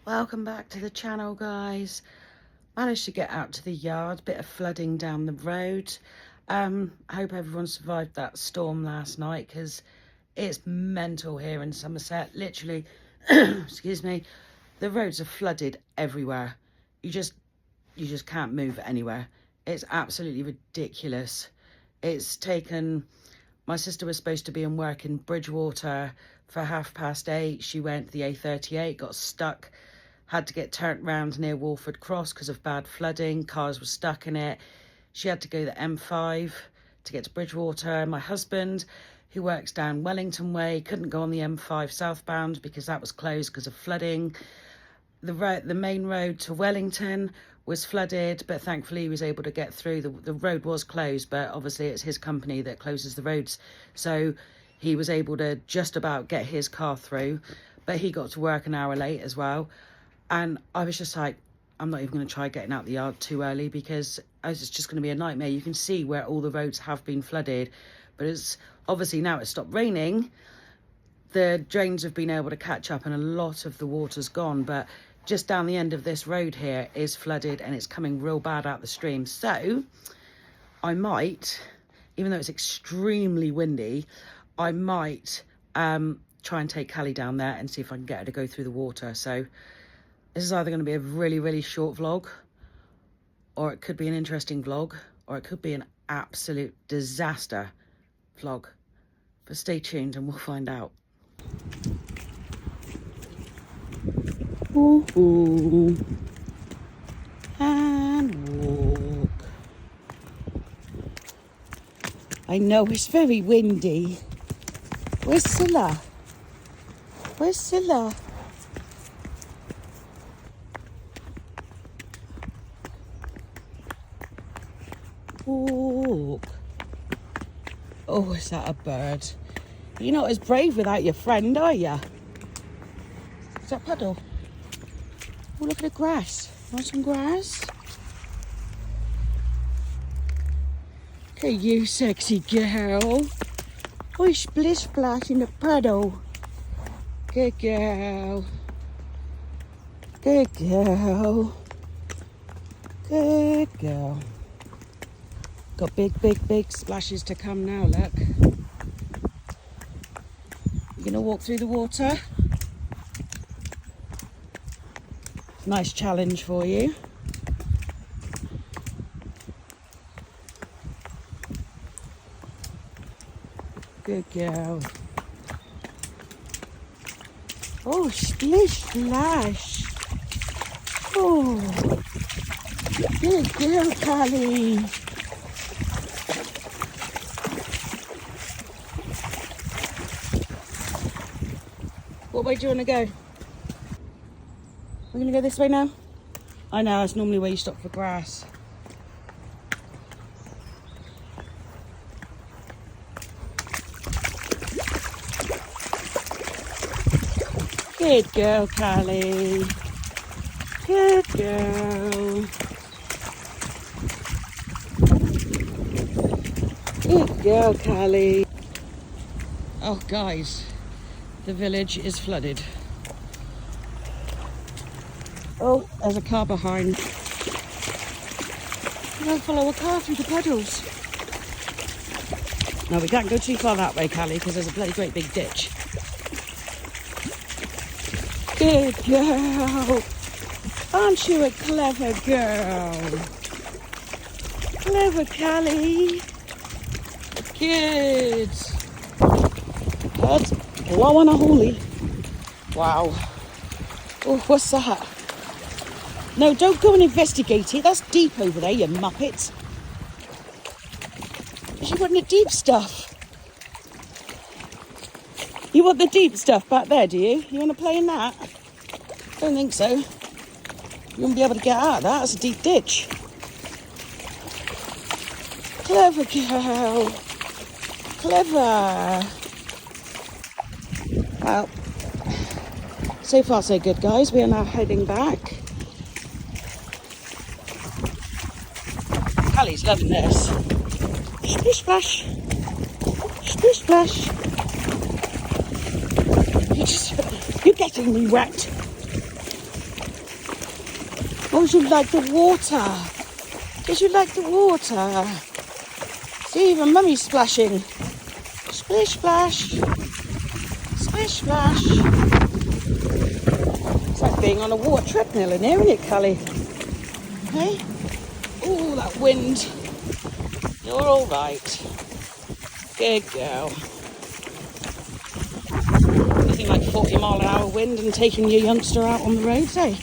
Welcome back to the channel, guys. Managed to get out to the yard. Bit of flooding down the road. I hope everyone survived that storm last night, because it's mental here in Somerset. Literally, excuse me, the roads are flooded everywhere. You just can't move anywhere. It's absolutely ridiculous. It's taken... My sister was supposed to be in work in Bridgewater for 8:30. She went to the A38, got stuck, had to get turned round near Walford Cross because of bad flooding. Cars were stuck in it. She had to go the M5 to get to Bridgewater. My husband, who works down Wellington Way, couldn't go on the M5 southbound because that was closed because of flooding. The main road to Wellington was flooded, but thankfully he was able to get through. The road was closed, but obviously it's his company that closes the roads, so he was able to just about get his car through, but he got to work an hour late as well. And I was just like, I'm not even going to try getting out the yard too early, because it's just going to be a nightmare. You can see where all the roads have been flooded, but it's obviously now it's stopped raining, the drains have been able to catch up and a lot of the water's gone, but just down the end of this road here is flooded and it's coming real bad out the stream. So I might, even though it's extremely windy, I might try and take Callie down there and see if I can get her to go through the water. So this is either going to be a really, really short vlog, or it could be an interesting vlog, or it could be an absolute disaster vlog. But stay tuned and we'll find out. Ooh, and walk. I know it's very windy. Where's Scylla? Where's Scylla? Walk. Oh, is that a bird? You're not as brave without your friend, are you? Is that puddle? Oh, look at the grass. Want some grass? Look at you, sexy girl. Oh, splish splash in the puddle. Good girl. Good girl. Good girl. Got big splashes to come now, look. You gonna walk through the water? Nice challenge for you. Good girl. Oh, splish splash. Oh, good girl, Callie. What way do you want to go? We're going to go this way now? I know, it's normally where you stop for grass. Good girl, Callie. Good girl. Good girl, Callie. Oh, guys, the village is flooded. Oh, there's a car behind. I'm going to follow a car through the puddles. No, we can't go too far that way, Callie, because there's a bloody great big ditch. Good girl. Aren't you a clever girl? Clever, Callie. Good. Good. Wow, on a holy. Wow. Oh, what's that? No, don't go and investigate it. That's deep over there, you muppet. You want the deep stuff. You want the deep stuff back there, do you? You want to play in that? Don't think so. You won't be able to get out of that. That's a deep ditch. Clever girl. Clever. Well, so far so good, guys. We are now heading back. Callie's loving this. Splish splash. Splish splash. You're getting me wet. Oh, you like the water? Did you like the water? See, even Mummy's splashing. Splish splash. Splish splash. It's like being on a water treadmill in here, isn't it, Callie? Hey? Oh, that wind. You're all right. Good girl. Nothing like 40-mile-an-hour wind and taking your youngster out on the roads, eh?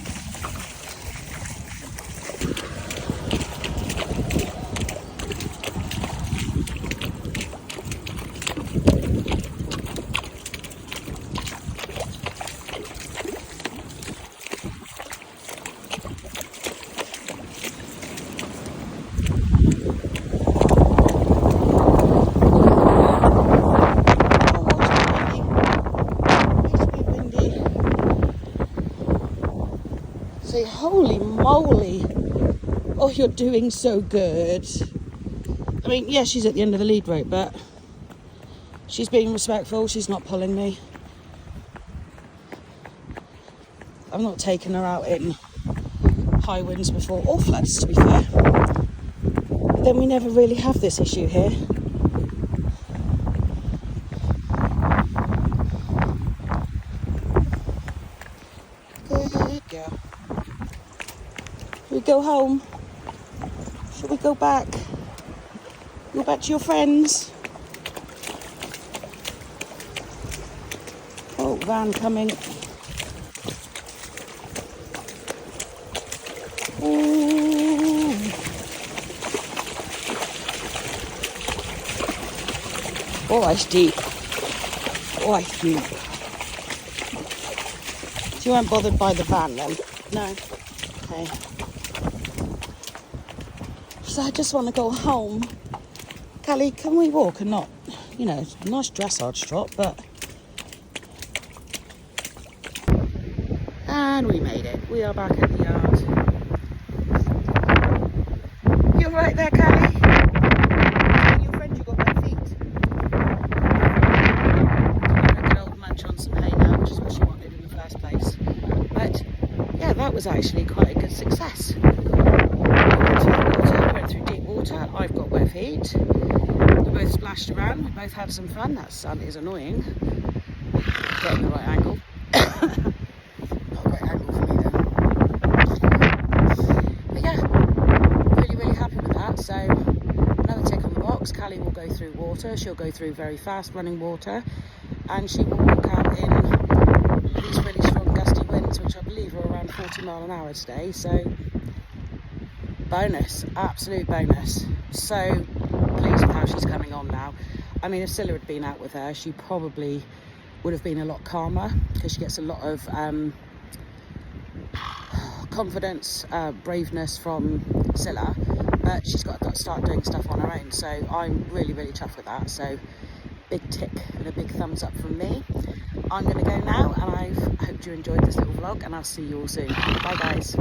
Holy moly. Oh, you're doing so good. I mean, yeah, she's at the end of the lead rope, but she's being respectful. She's not pulling me. I've not taken her out in high winds before, or floods, to be fair. But then we never really have this issue here. Good girl. We go home? Shall we go back? Go back to your friends? Oh, van coming. Ooh. Oh, it's deep. Oh, it's deep. So you weren't bothered by the van then? No. Okay. So I just want to go home. Callie, can we walk and not, you know, a nice dressage trot, but... And we made it. We are back at the yard. You're right there, Callie. And your friend, you got bare feet. A good old munch on some hay now, which is what she wanted in the first place. But, yeah, that was actually quite a good success. Through deep water. I've got wet feet. We both splashed around. We both had some fun. That sun is annoying. Getting the right angle. Not a great angle for me then. But yeah, really happy with that. So another tick on the box. Callie will go through water. She'll go through very fast running water, and she will walk out in these really strong gusty winds, which I believe are around 40 mile an hour today. So bonus, absolute bonus. So pleased with how she's coming on now. I mean, if Scylla had been out with her, she probably would have been a lot calmer, because she gets a lot of confidence, braveness from Scylla, but she's got to start doing stuff on her own. So I'm really chuffed with that. So big tick and a big thumbs up from me. I'm going to go now, and I hope you enjoyed this little vlog, and I'll see you all soon. Bye guys.